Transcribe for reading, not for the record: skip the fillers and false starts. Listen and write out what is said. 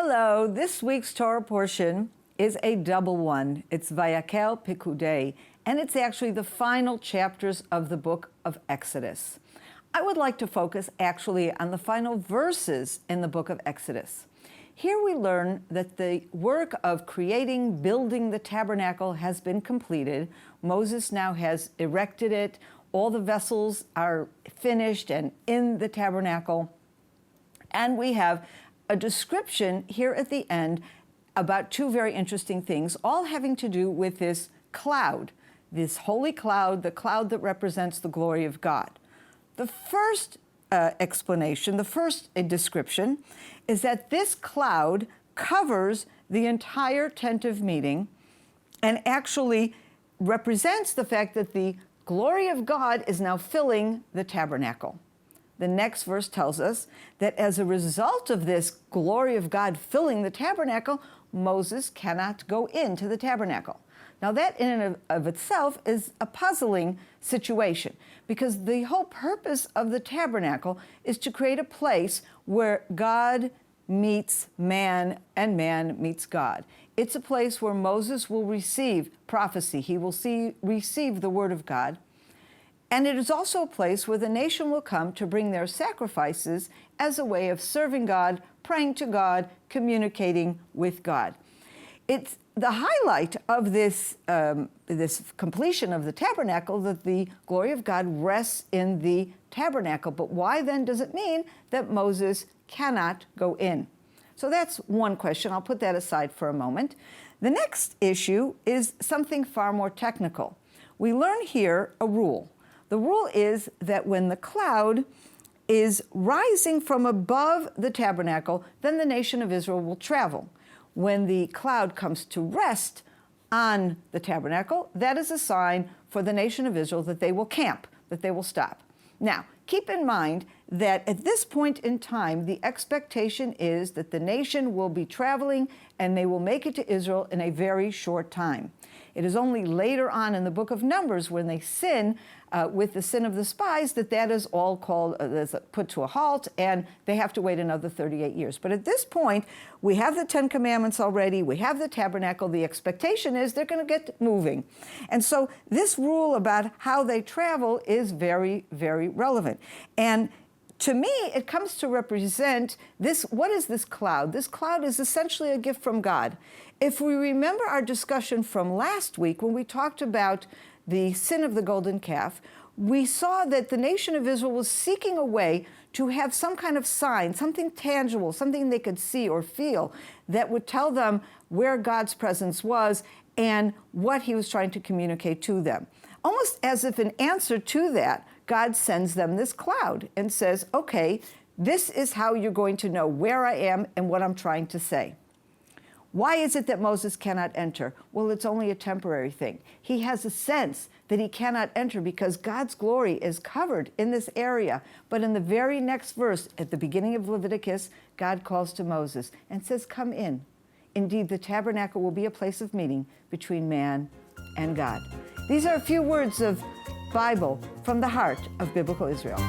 Hello, this week's Torah portion is a double one. It's Vayakhel Pekudei, and it's actually the final chapters of the book of Exodus. I would like to focus actually on the final verses in the book of Exodus. Here we learn that the work of building the tabernacle has been completed. Moses now has erected it. All the vessels are finished and in the tabernacle. And we have a description here at the end about two very interesting things, all having to do with this cloud, this holy cloud, the cloud that represents the glory of God. The first explanation, the first description, is that this cloud covers the entire tent of meeting and actually represents the fact that the glory of God is now filling the tabernacle. The next verse tells us that as a result of this glory of God filling the tabernacle, Moses cannot go into the tabernacle. Now that in and of itself is a puzzling situation, because the whole purpose of the tabernacle is to create a place where God meets man and man meets God. It's a place where Moses will receive prophecy. He will receive the word of God. And it is also a place where the nation will come to bring their sacrifices as a way of serving God, praying to God, communicating with God. It's the highlight of this completion of the tabernacle that the glory of God rests in the tabernacle. But why then does it mean that Moses cannot go in? So that's one question. I'll put that aside for a moment. The next issue is something far more technical. We learn here a rule. The rule is that when the cloud is rising from above the tabernacle, then the nation of Israel will travel. When the cloud comes to rest on the tabernacle, that is a sign for the nation of Israel that they will camp, that they will stop. Now, keep in mind that at this point in time, the expectation is that the nation will be traveling and they will make it to Israel in a very short time. It is only later on in the book of Numbers when they sin with the sin of the spies that is all called, put to a halt, and they have to wait another 38 years. But at this point, we have the 10 Commandments already, we have the tabernacle, the expectation is they're going to get moving. And so this rule about how they travel is very, very relevant. And to me, it comes to represent this. What is this cloud? This cloud is essentially a gift from God. If we remember our discussion from last week when we talked about the sin of the golden calf, we saw that the nation of Israel was seeking a way to have some kind of sign, something tangible, something they could see or feel that would tell them where God's presence was and what he was trying to communicate to them. Almost as if in answer to that, God sends them this cloud and says, okay, this is how you're going to know where I am and what I'm trying to say. Why is it that Moses cannot enter? Well, it's only a temporary thing. He has a sense that he cannot enter because God's glory is covered in this area. But in the very next verse, at the beginning of Leviticus, God calls to Moses and says, come in. Indeed, the tabernacle will be a place of meeting between man and God. These are a few words of Bible from the heart of biblical Israel.